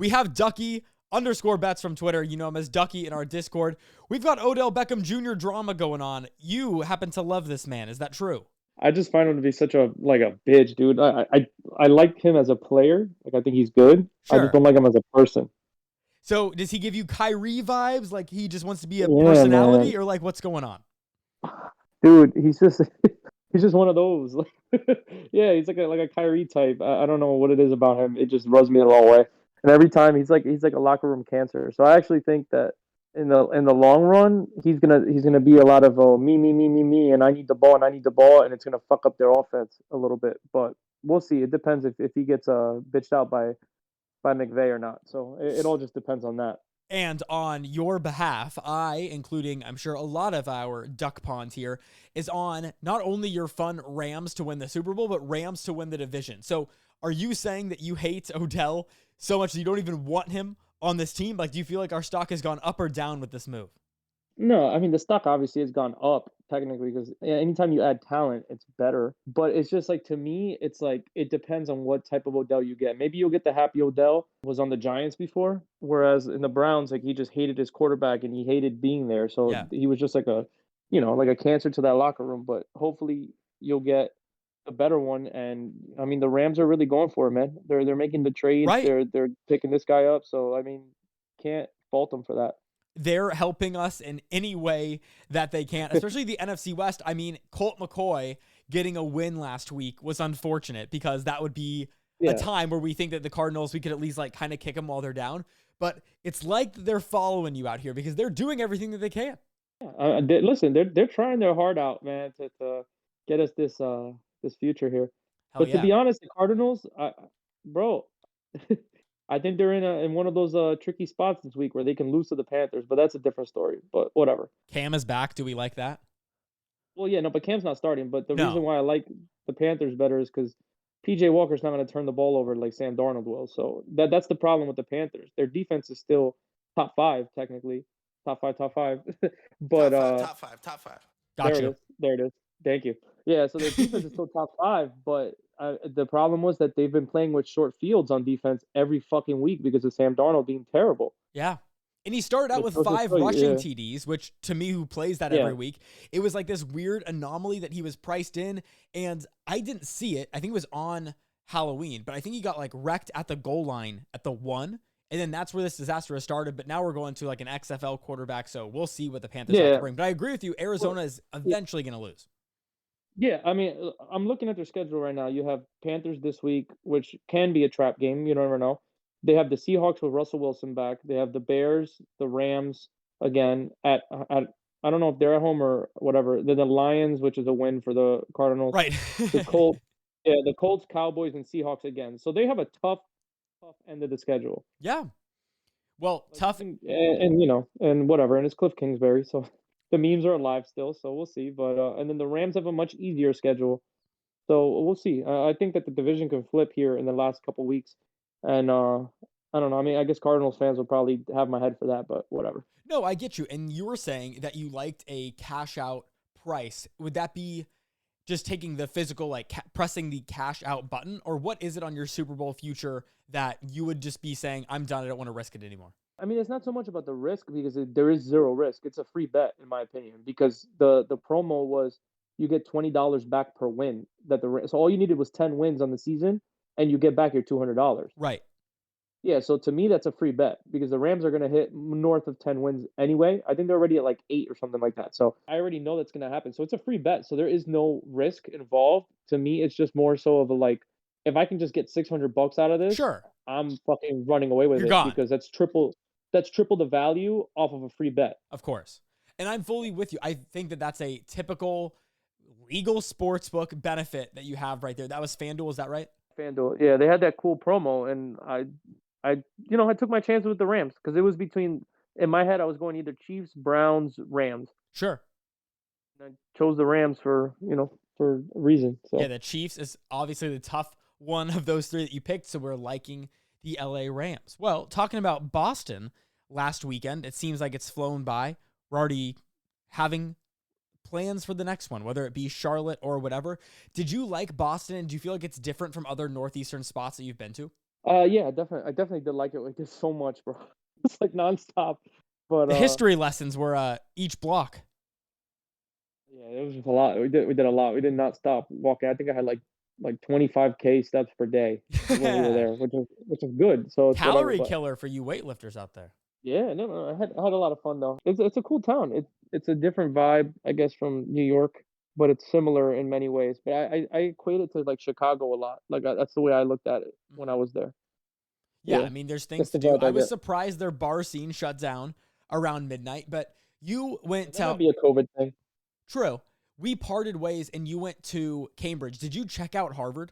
We have Ducky underscore bets from Twitter. You know him as Ducky in our Discord. We've got Odell Beckham Jr. drama going on. You happen to love this man. Is that true? I just find him to be such a bitch, dude. I like him as a player. Like I think he's good. I just Sure. don't like him as a person. So does he give you Kyrie vibes? Like he just wants to be a Yeah, personality, man. or like what's going on? Dude, he's just he's just one of those. Yeah, he's like a Kyrie type. I don't know what it is about him. It just rubs me the wrong way. And every time he's like a locker room cancer. So I actually think that in the long run, he's gonna be a lot of me, and I need the ball and I need the ball, and it's gonna fuck up their offense a little bit. But we'll see. It depends if he gets bitched out by McVay or not. So it all just depends on that. And on your behalf, I, including I'm sure a lot of our duck pond here, is on not only your fun Rams to win the Super Bowl, but Rams to win the division. So are you saying that you hate Odell so much that you don't even want him on this team? Like, do you feel like our stock has gone up or down with this move? No, I mean the stock obviously has gone up technically because anytime you add talent, it's better. But it's just like to me, it's like it depends on what type of Odell you get. Maybe you'll get the happy Odell who was on the Giants before, whereas in the Browns, like he just hated his quarterback and he hated being there. So Yeah. he was just like like a cancer to that locker room. But hopefully you'll get a better one. And I mean the Rams are really going for it, man. They're making the trades. Right. They're picking this guy up. So I mean, can't fault them for that. They're helping us in any way that they can, especially the NFC West. I mean, Colt McCoy getting a win last week was unfortunate because that would be a Yeah. time where we think that the Cardinals, we could at least like kind of kick them while they're down. But it's like they're following you out here because they're doing everything that they can. Listen, they're trying their heart out, man, to get us this future here. Hell But to yeah. be honest, the Cardinals, bro, I think they're in one of those tricky spots this week where they can lose to the Panthers, but that's a different story. But whatever. Cam is back. Do we like that? Well, yeah, no, but Cam's not starting. But the reason No. why I like the Panthers better is because PJ Walker's not going to turn the ball over like Sam Darnold will. So that's the problem with the Panthers. Their defense is still top five technically, top five. But Top five, top five, top five. Got There it you. is. There it is. Thank you. Yeah, so their defense is still top five, but the problem was that they've been playing with short fields on defense every fucking week because of Sam Darnold being terrible. Yeah. And he started out Which with goes to 5 show you, rushing yeah. TDs, which to me, who plays that Yeah. every week, it was like this weird anomaly that he was priced in. And I didn't see it. I think it was on Halloween, but I think he got like wrecked at the goal line at the 1. And then that's where this disaster has started. But now we're going to like an XFL quarterback. So we'll see what the Panthers have to Yeah. bring. But I agree with you. Arizona is eventually going to lose. Yeah, I mean, I'm looking at their schedule right now. You have Panthers this week, which can be a trap game. You never know. They have the Seahawks with Russell Wilson back. They have the Bears, the Rams again at I don't know if they're at home or whatever. Then the Lions, which is a win for the Cardinals. Right. The Colts, yeah, the Colts, Cowboys, and Seahawks again. So they have a tough end of the schedule. Yeah. Well, tough. And whatever, and it's Cliff Kingsbury, so the memes are alive still. So we'll see. But and then the Rams have a much easier schedule, so we'll see. I think that the division can flip here in the last couple weeks, and I don't know. I mean, I guess Cardinals fans will probably have my head for that, but whatever. No, I get you. And you were saying that you liked a cash out price. Would that be just taking the physical, like pressing the cash out button? Or what is it on your Super Bowl future that you would just be saying, I'm done. I don't want to risk it anymore? I mean, it's not so much about the risk because there is zero risk. It's a free bet, in my opinion, because the promo was you get $20 back per win. So all you needed was 10 wins on the season, and you get back your $200. Right. Yeah, so to me, that's a free bet because the Rams are going to hit north of 10 wins anyway. I think they're already at like 8 or something like that. So I already know that's going to happen. So it's a free bet. So there is no risk involved. To me, it's just more so of a like, if I can just get $600 out of this, Sure. I'm fucking running away with You're it gone. because that's triple the value off of a free bet. Of course. And I'm fully with you. I think that that's a typical legal sportsbook benefit that you have right there. That was FanDuel. Is that right? FanDuel, yeah, they had that cool promo, and I took my chances with the Rams because it was between. In my head, I was going either Chiefs, Browns, Rams. Sure. And I chose the Rams for a reason. So Yeah, the Chiefs is obviously the tough one of those 3 that you picked, so we're liking the LA Rams. Well, talking about Boston last weekend, it seems like it's flown by. We're already having plans for the next one, whether it be Charlotte or whatever. Did you like Boston, and do you feel like it's different from other northeastern spots that you've been to? Yeah, definitely. I definitely did like it. We did so much, bro. It's like nonstop. But The history lessons were each block. yeah, it was just a lot. We did a lot. We did not stop walking. I think I had like 25K steps per day when we were there, which is good. So it's whatever. Calorie But killer for you weightlifters out there. yeah, no, I had a lot of fun though. It's a cool town. It's a different vibe, I guess, from New York, but it's similar in many ways. But I equate it to like Chicago a lot. Like that's the way I looked at it when I Mhm. was there. Yeah, Yeah, I mean, there's that's things to the do. vibe I I was get. surprised their bar scene shut down around midnight, but you went That might to, be a COVID thing. true. We parted ways and you went to Cambridge. Did you check out Harvard?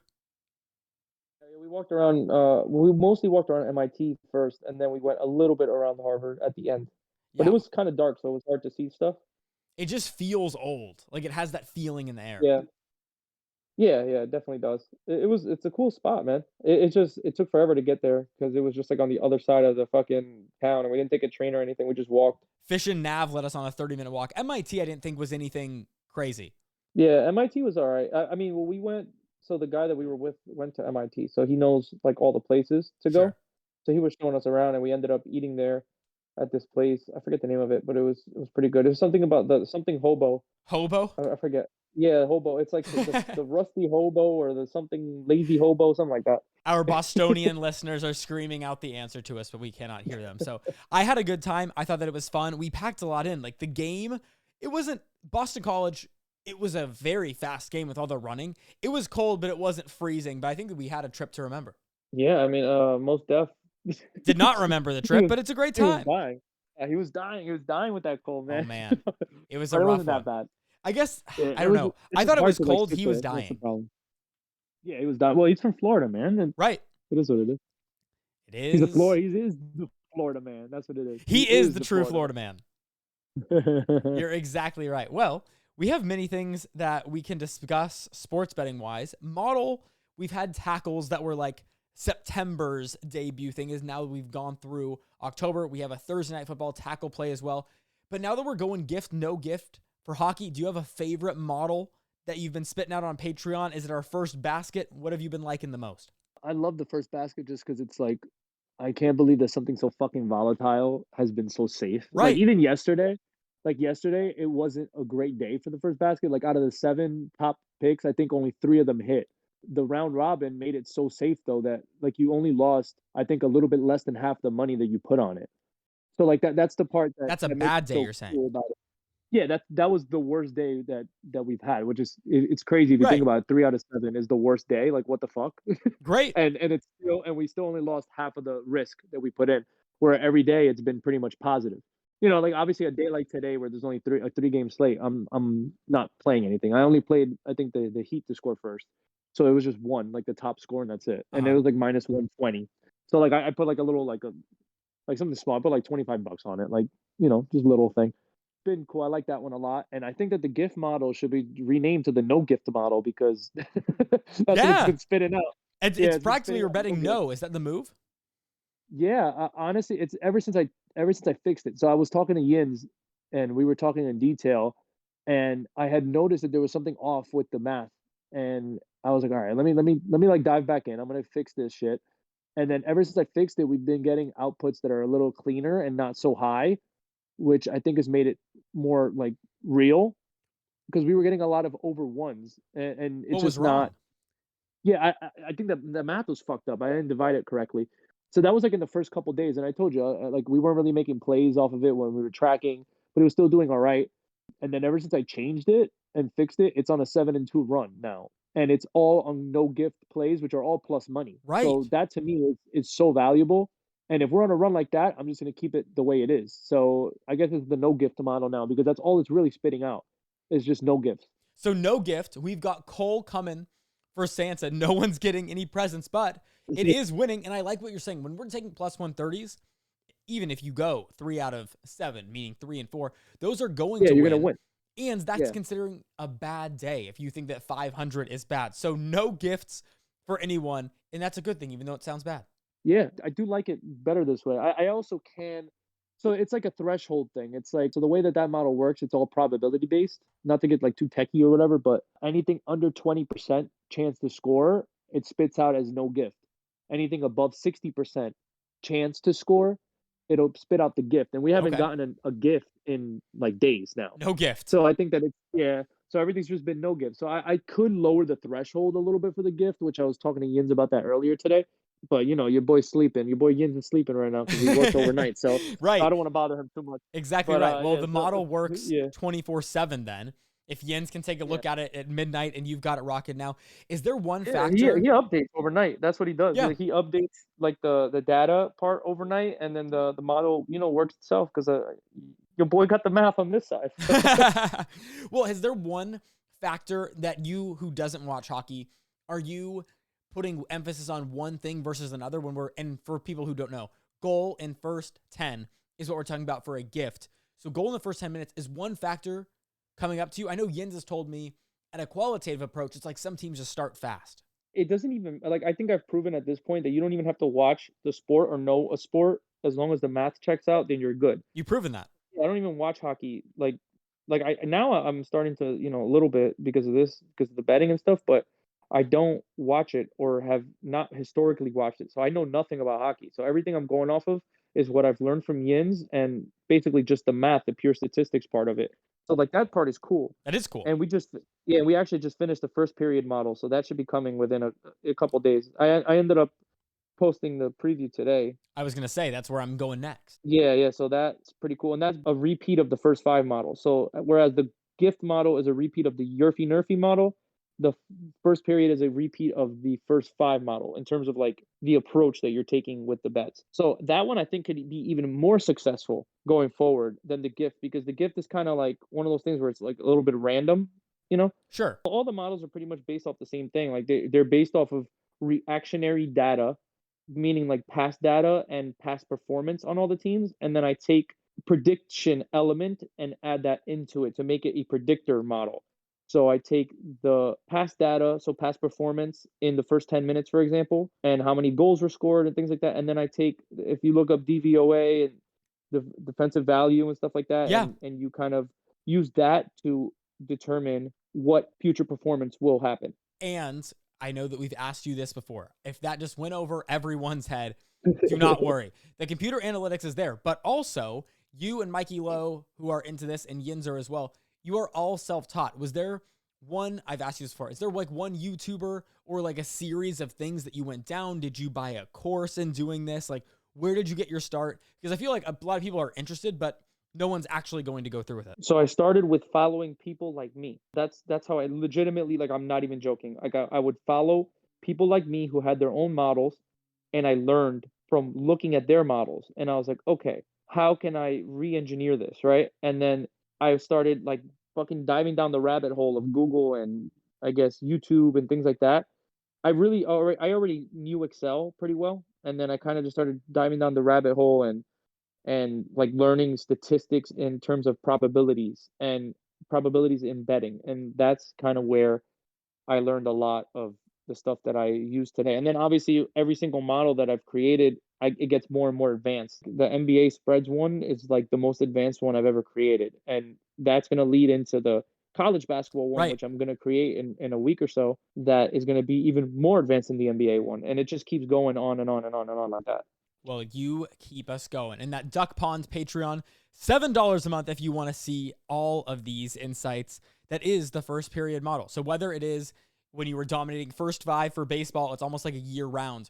Yeah, we walked around. We mostly walked around MIT first, and then we went a little bit around Harvard at the end. But it Yeah. was kind of dark, so it was hard to see stuff. It just feels old. Like it has that feeling in the air. Yeah, yeah, it definitely does. It's a cool spot, man. It took forever to get there because it was just like on the other side of the fucking town, and we didn't take a train or anything. We just walked. Fish and Nav led us on a 30-minute walk. MIT, I didn't think was anything crazy. Yeah, MIT was all right. I mean, well, we went. So the guy that we were with went to MIT, so he knows like all the places to go. Sure. So he was showing us around, and we ended up eating there at this place. I forget the name of it, but it was pretty good. It was something about the something hobo. Hobo? I forget. Yeah, hobo. It's like the rusty hobo or the something lazy hobo, something like that. Our Bostonian listeners are screaming out the answer to us, but we cannot hear them. So I had a good time. I thought that it was fun. We packed a lot in. Like the game, it wasn't Boston College. It was a very fast game with all the running. It was cold, but it wasn't freezing. But I think that we had a trip to remember. Yeah, I mean, most def. Did not remember the He trip, was but it's a great he was time. dying. Yeah, he was dying. He was dying with that cold, Oh man. man, it was a But it rough wasn't that one. bad. I guess Yeah, I don't know. it's I just thought it hard was to like cold. sit He there. was That's the dying. problem. Yeah, he was dying. Well, he's from Florida, man, and Right. it is what it is. It He's a is. Florida. He is the Florida man. That's what it is. He He is is the the true Florida man. man. You're exactly right. Well, we have many things that we can discuss sports betting wise. Model, we've had tackles that were like September's debut thing is now we've gone through October. We have a Thursday night football tackle play as well. But now that we're going gift, no gift for hockey, do you have a favorite model that you've been spitting out on Patreon? Is it our first basket? What have you been liking the most? I love the first basket just because it's like I can't believe that something so fucking volatile has been so safe. Like Right. even yesterday, it wasn't a great day for the first basket. Like out of the seven top picks, I think only three of them hit. The round robin made it so safe though that like you only lost, I think, a little bit less than half the money that you put on it. So like that's the part that, That's a that makes bad it day, so you're saying. cool about it. Yeah, that was the worst day that we've had, which is it's crazy if you think Right. about it. 3 out of 7 is the worst day. Like what the fuck? Great. And we still only lost half of the risk that we put in. Where every day it's been pretty much positive. Like obviously a day like today where there's only a 3 game slate, I'm not playing anything. I only played I think the Heat to score first, so it was just one like the top score and that's it, and it Uh-huh. was like -120. So like I put like a little like something small. I put like $25 on it, like just a little thing. Been cool. I like that one a lot, and I think that the gift model should be renamed to the no gift model because that's what it's Yeah. been spitting out. It's Yeah, it's been practically spitting you're out no betting gift. no. Is that the move? Yeah, honestly, it's ever since I fixed it. So I was talking to Yins, and we were talking in detail, and I had noticed that there was something off with the math, and I was like, all right, let me like dive back in. I'm gonna fix this shit. And then ever since I fixed it, we've been getting outputs that are a little cleaner and not so high, which I think has made it more like real because we were getting a lot of over ones, and it's What was just not. wrong? Yeah, I think that the math was fucked up. I didn't divide it correctly. So that was like in the first couple days, and I told you, like we weren't really making plays off of it when we were tracking, but it was still doing all right. And then ever since I changed it and fixed it, it's on a 7-2 run now, and it's all on no gift plays, which are all plus money. So Right. that to me is so valuable. And if we're on a run like that, I'm just gonna keep it the way it is. So I guess it's the no gift model now because that's all it's really spitting out is just no gifts. So no gift. We've got Cole coming for Santa. No one's getting any presents, but it is winning. And I like what you're saying. When we're taking plus 130s, even if you go 3 out of 7, meaning 3 and 4, those are going Yeah, to you're gonna win. win. And that's Yeah. considering a bad day if you think that 500 is bad. So no gifts for anyone. And that's a good thing, even though it sounds bad. Yeah, I do like it better this way. I also can. So it's like a threshold thing. It's like, so the way that that model works, it's all probability based, not to get like too techie or whatever, but anything under 20% chance to score, it spits out as no gift. anything above 60% chance to score, it'll spit out the gift. And we haven't Okay. gotten a gift in like days now. No gift. So I think that so everything's just been no gift. So I could lower the threshold a little bit for the gift, which I was talking to Yins about that earlier today. But your boy's sleeping. Your boy Yins is sleeping right now because he works overnight. So Right. I don't want to bother him too much. Exactly But, right. Well, yeah, the so- model works yeah. 24/7 then. If Jens can take a look at it at midnight and you've got it rocking now, is there one Yeah, factor? he updates overnight. That's what he does. Yeah. Like, he updates like the data part overnight, and then the model works itself because your boy got the math on this side. Well, is there one factor that you, who doesn't watch hockey, are you putting emphasis on one thing versus another and for people who don't know, goal in first 10 is what we're talking about for a gift. So goal in the first 10 minutes is one factor coming up to you. I know Jens has told me at a qualitative approach, it's like some teams just start fast. It doesn't even like, I think I've proven at this point that you don't even have to watch the sport or know a sport. As long as the math checks out, then you're good. You've proven that. I don't even watch hockey. I'm starting to, a little bit because of the betting and stuff, but I don't watch it or have not historically watched it. So I know nothing about hockey. So everything I'm going off of is what I've learned from Yins and basically just the math, the pure statistics part of it. So like that part is cool. That is cool. And we actually just finished the first period model. So that should be coming within a couple days. I ended up posting the preview today. I was going to say, that's where I'm going next. Yeah. So that's pretty cool. And that's a repeat of the first 5 models. So whereas the gift model is a repeat of the Yerfy Nerfy model, the first period is a repeat of the first 5 model in terms of like the approach that you're taking with the bets. So that one I think could be even more successful going forward than the gift, because the gift is kind of like one of those things where it's like a little bit random, Sure. All the models are pretty much based off the same thing. Like they're based off of reactionary data, meaning like past data and past performance on all the teams. And then I take prediction element and add that into it to make it a predictor model. So I take the past data, so past performance in the first 10 minutes, for example, and how many goals were scored and things like that. And then I take, if you look up DVOA and the defensive value and stuff like that, Yeah. and you kind of use that to determine what future performance will happen. And I know that we've asked you this before. If that just went over everyone's head, do not worry. The computer analytics is there, but also you and Mikey Lowe, who are into this, and Yinzer as well, you are all self-taught. Was there one, I've asked you this before, is there like one YouTuber or like a series of things that you went down? Did you buy a course in doing this? Like, where did you get your start? Because I feel like a lot of people are interested, but no one's actually going to go through with it. So I started with following people like me. That's how I legitimately, like, I'm not even joking. Like I would follow people like me who had their own models, and I learned from looking at their models. And I was like, okay, how can I re-engineer this, right? And then I started like fucking diving down the rabbit hole of Google and I guess YouTube and things like that. I already knew Excel pretty well, and then I kind of just started diving down the rabbit hole and like learning statistics in terms of probabilities in betting. And that's kind of where I learned a lot of the stuff that I use today. And then obviously every single model that I've created, it gets more and more advanced. The NBA spreads one is like the most advanced one I've ever created. And that's going to lead into the college basketball one, Right. which I'm going to create in a week or so, that is going to be even more advanced than the NBA one. And it just keeps going on and on and on and on like that. Well, you keep us going. And that Duck Pond Patreon, $7 a month if you want to see all of these insights. That is the first period model. So whether it is when you were dominating first 5 for baseball, it's almost like a year-round,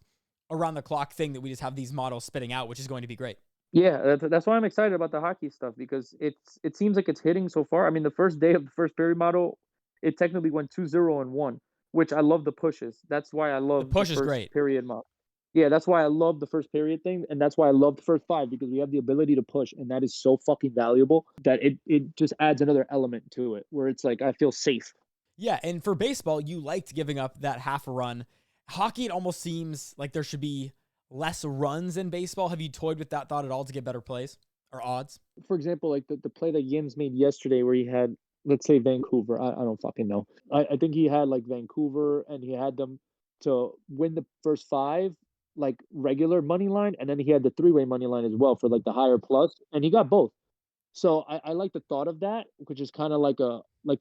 around-the-clock thing that we just have these models spitting out, which is going to be great. Yeah, that's why I'm excited about the hockey stuff, because it seems like it's hitting so far. I mean, the first day of the first period model, it technically went 2-0-1, which I love the pushes. That's why I love The push the is first great. period model. Yeah, that's why I love the first period thing, and that's why I love the first 5, because we have the ability to push, and that is so fucking valuable that it just adds another element to it where it's like I feel safe. Yeah, and for baseball, you liked giving up that half a run. Hockey, it almost seems like there should be less runs in baseball. Have you toyed with that thought at all to get better plays or odds? For example, like the play that Yins made yesterday where he had, let's say, Vancouver. I don't fucking know. I think he had like Vancouver, and he had them to win the first 5, like regular money line, and then he had the 3-way money line as well for like the higher plus, and he got both. So I like the thought of that, which is kind of like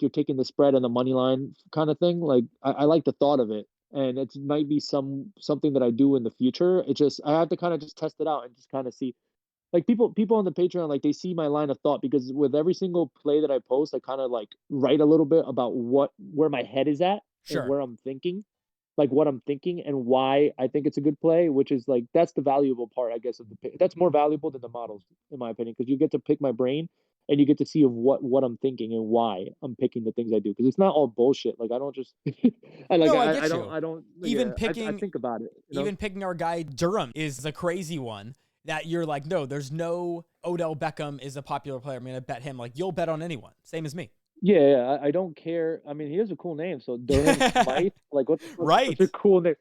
you're taking the spread and the money line kind of thing. Like I like the thought of it. and it might be something that I do in the future. It just I have to kind of just test it out and just kind of see. Like people on the Patreon, like they see my line of thought because with every single play that I post, I kind of like write a little bit about where my head is at and Sure. where I'm thinking, like what I'm thinking and why I think it's a good play, which is like that's the valuable part, I guess, of the pick. That's more valuable than the models, in my opinion, because you get to pick my brain and you get to see of what I'm thinking and why I'm picking the things I do. Because it's not all bullshit. Like I don't just I like No, I get you. I don't Even yeah, I picking think about it, you know? even picking our guy Durham is a crazy one that you're like, no, there's no Odell Beckham is a popular player. I'm gonna bet him. Like you'll bet on anyone. Same as me. Yeah, I don't care. I mean, he has a cool name, so Durham Smythe. Like, what's Right. such a cool name?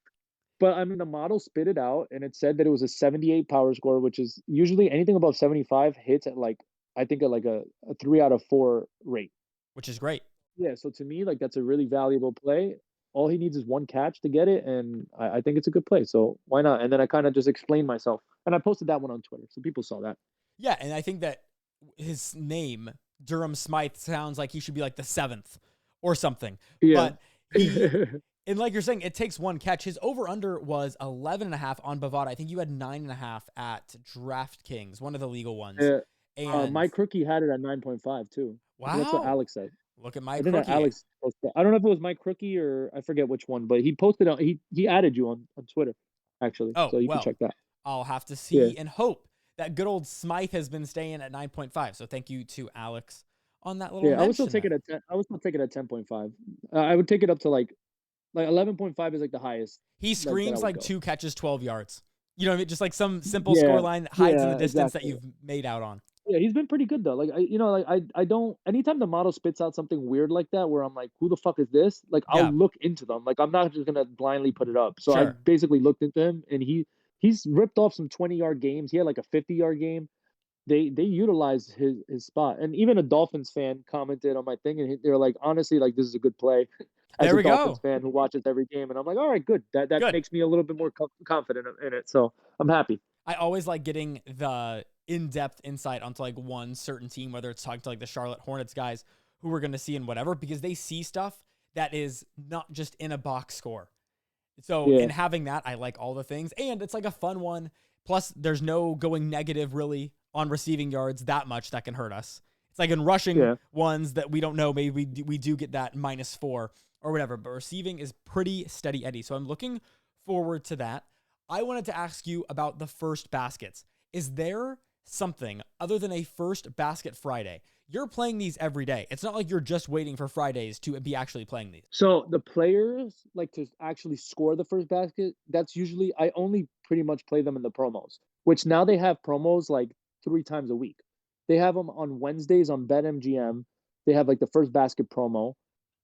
But I mean, the model spit it out, and it said that it was a 78 power score, which is usually anything above 75 hits at like I think at like a 3 out of 4 rate. Which is great. Yeah, so to me, like that's a really valuable play. All he needs is one catch to get it, and I think it's a good play. So why not? And then I kind of just explained myself, and I posted that one on Twitter, so people saw that. Yeah, and I think that his name, Durham Smythe, sounds like he should be like the 7th or something. Yeah. But he, and like you're saying, it takes one catch. His over-under was 11.5 on Bovada. I think you had 9.5 at DraftKings, one of the legal ones. Yeah. And Mike Crookie had it at 9.5 too. wow. That's what Alex said. Look at I Mike think that Crookie. Alex posted. I don't know if it was Mike Crookie or I forget which one, but he posted on he added you on Twitter, actually. Oh, so you well, can check that. I'll have to see Yeah. and hope that good old Smythe has been staying at 9.5. So thank you to Alex on that little Yeah, I would still mention take it there. at 10. I would still take it at 10.5. I would take it up to like 11.5 is like the highest. He that I screams would like go. 2 catches, 12 yards. You know what I mean? Just like some simple Yeah, score line hides in the yeah, distance exactly. that you've made out on. Yeah, he's been pretty good though. Like I don't. Anytime the model spits out something weird like that, where I'm like, who the fuck is this? Like Yeah, I'll look into them. Like I'm not just gonna blindly put it up. So I sure. basically looked into him, and he's ripped off some 20-yard games. He had like a 50-yard game. They utilized his spot, and even a Dolphins fan commented on my thing, and they were like, honestly, like this is a good play. As There a we Dolphins go. fan who watches every game, and I'm like, all right, good. That Good. makes me a little bit more confident in it. So I'm happy. I always like getting the in-depth insight onto like one certain team, whether it's talking to like the Charlotte Hornets guys who we're going to see and whatever, because they see stuff that is not just in a box score. So Yeah. in having that, I like all the things, and it's like a fun one. Plus, there's no going negative really on receiving yards that much that can hurt us. It's like in rushing ones that we don't know. Maybe we do get that -4 or whatever, but receiving is pretty steady Eddie. So I'm looking forward to that. I wanted to ask you about the first baskets. Is there something other than a first basket Friday? You're playing these every day. It's not like you're just waiting for Fridays to be actually playing these. So the players like to actually score the first basket. That's usually I only pretty much play them in the promos, which now they have promos like 3 times a week. They have them on Wednesdays on BetMGM. They have like the first basket promo.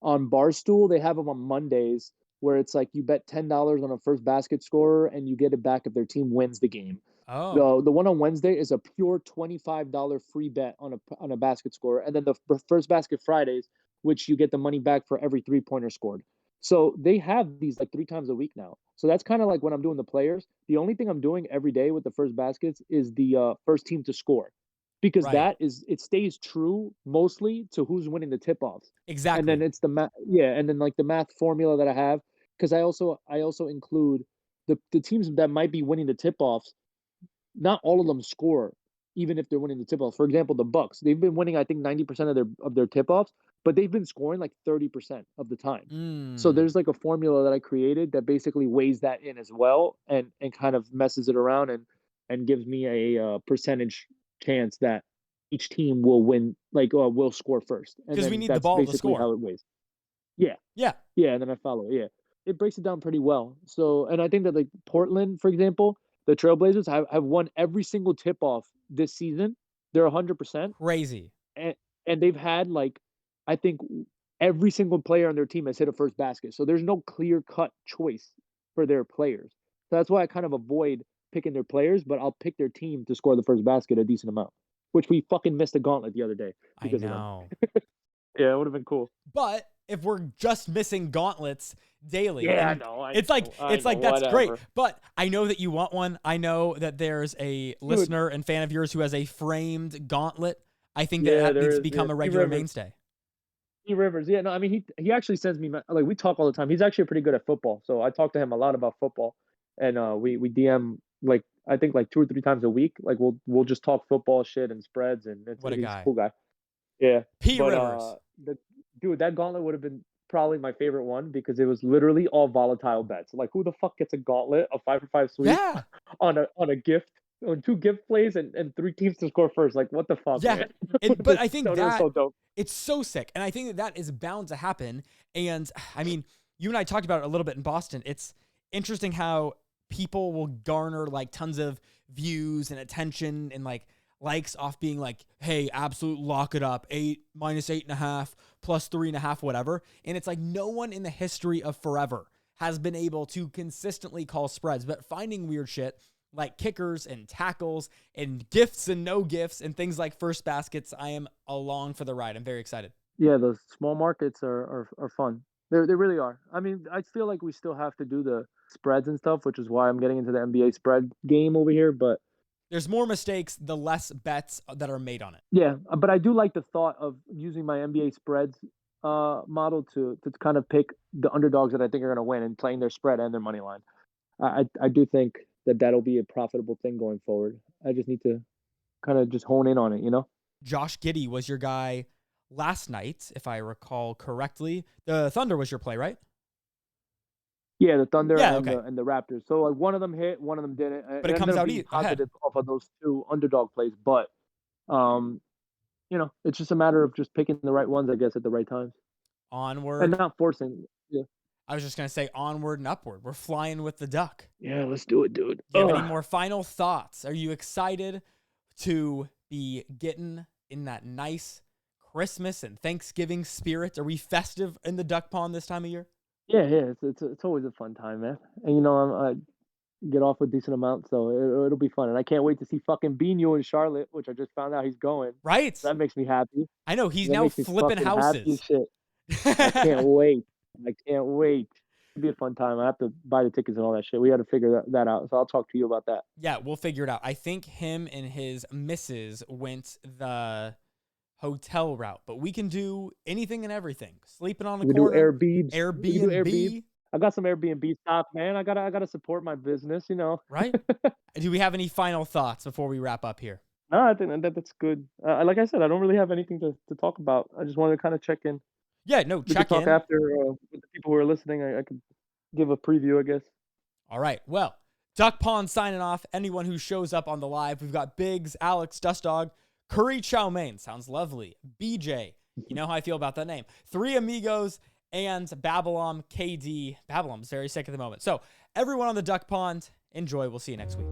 On Barstool, they have them on Mondays where it's like you bet $10 on a first basket scorer and you get it back if their team wins the game. Oh, The one on Wednesday is a pure $25 free bet on a basket score, and then the first basket Fridays, which you get the money back for every 3-pointer scored. So they have these like 3 times a week now. So that's kind of like when I'm doing the players. The only thing I'm doing every day with the first baskets is the first team to score, because right. it stays true mostly to who's winning the tip offs. Exactly. And then it's the math, yeah, and then like the math formula that I have, because I also include the teams that might be winning the tip offs. Not all of them score, even if they're winning the tip offs. For example, the Bucks, they've been winning, I think, 90% of their tip offs, but they've been scoring like 30% of the time. So there's like a formula that I created that basically weighs that in as well, and kind of messes it around and gives me a percentage chance that each team will win, like will score first, and Because we then need the that's ball to basically score. how it weighs. Yeah, Yeah. yeah, and then I follow. Yeah, it breaks it down pretty well. So, and I think that like Portland, for example, the Trailblazers have won every single tip off this season. They're 100%, Crazy. and they've had like, I think every single player on their team has hit a first basket. So there's no clear cut choice for their players. So that's why I kind of avoid picking their players, but I'll pick their team to score the first basket a decent amount, which we fucking missed a gauntlet the other day I because of them. know. Yeah, it would have been cool. But if we're just missing gauntlets daily, Yeah, I and know. it's like that's whatever. great. But I know that you want one. I know that there's a listener and fan of yours who has a framed gauntlet. I think that Yeah, that there needs to is, become yeah. a Steve regular Rivers. mainstay. E Rivers. Yeah, no, I mean he actually sends me like we talk all the time. He's actually pretty good at football, so I talk to him a lot about football, and we DM like I think like 2 or 3 times a week. Like we'll just talk football shit and spreads, and What a he's a guy. cool guy. Yeah, P. but Rivers. the dude that gauntlet would have been probably my favorite one because it was literally all volatile bets. Like who the fuck gets a gauntlet, a 5 for 5 sweep Yeah. on a gift? On 2 gift plays and 3 teams to score first. Like what the fuck, Yeah. man? But I think So that was so dope. it's so sick. And I think that is bound to happen. And I mean, you and I talked about it a little bit in Boston. It's interesting how people will garner like tons of views and attention and like likes off being like, hey, absolute lock it up, 8 minus 8.5 plus 3.5, whatever. And it's like no one in the history of forever has been able to consistently call spreads, but finding weird shit like kickers and tackles and gifts and no gifts and things like first baskets. I am along for the ride. I'm very excited. Yeah, those small markets are fun. They really are. I mean, I feel like we still have to do the spreads and stuff, which is why I'm getting into the NBA spread game over here. But There's more mistakes, the less bets that are made on it. yeah, but I do like the thought of using my NBA spreads model to kind of pick the underdogs that I think are going to win and playing their spread and their money line. I do think that that'll be a profitable thing going forward. I just need to kind of just hone in on it, you know? Josh Giddey was your guy last night, if I recall correctly. The Thunder was your play, right? Yeah, the Thunder Yeah, and, okay. the Raptors. So like one of them hit, one of them didn't. But it comes ended up out being ahead. positive off of those 2 underdog plays, but you know, it's just a matter of just picking the right ones, I guess, at the right times and Onward. not forcing. Yeah, I was just going to say onward and upward. We're flying with the duck. yeah, let's do it, dude. Do you have any more final thoughts? Are you excited to be getting in that nice Christmas and Thanksgiving spirit? Are we festive in the duck pond this time of year? Yeah, it's always a fun time, man. And you know, I get off a decent amount, so it'll be fun. And I can't wait to see fucking Binu in Charlotte, which I just found out he's going. Right. That makes me happy. I know he's That now makes me flipping fucking happy houses. as shit. I can't wait. I can't wait. It'll be a fun time. I have to buy the tickets and all that shit. We got to figure that out. So I'll talk to you about that. Yeah, we'll figure it out. I think him and his missus went the hotel route, but we can do anything and everything. Sleeping on a We corner. do Airbnb. We can do Airbnb. I got some Airbnb stock, man. I gotta support my business, you know. Right? Do we have any final thoughts before we wrap up here? No, I think that's good. Like I said, I don't really have anything to talk about. I just wanted to kind of check in. Yeah, no, We check could talk in. after with the people who are listening. I could give a preview, I guess. All right. Well, Duck Pond signing off. Anyone who shows up on the live, we've got Biggs, Alex, Dust Dog, Curry Chow Mein. Sounds lovely. BJ. You know how I feel about that name. 3 Amigos and Babylon KD. Babylon's very sick at the moment. So everyone on the Duck Pond, enjoy. We'll see you next week.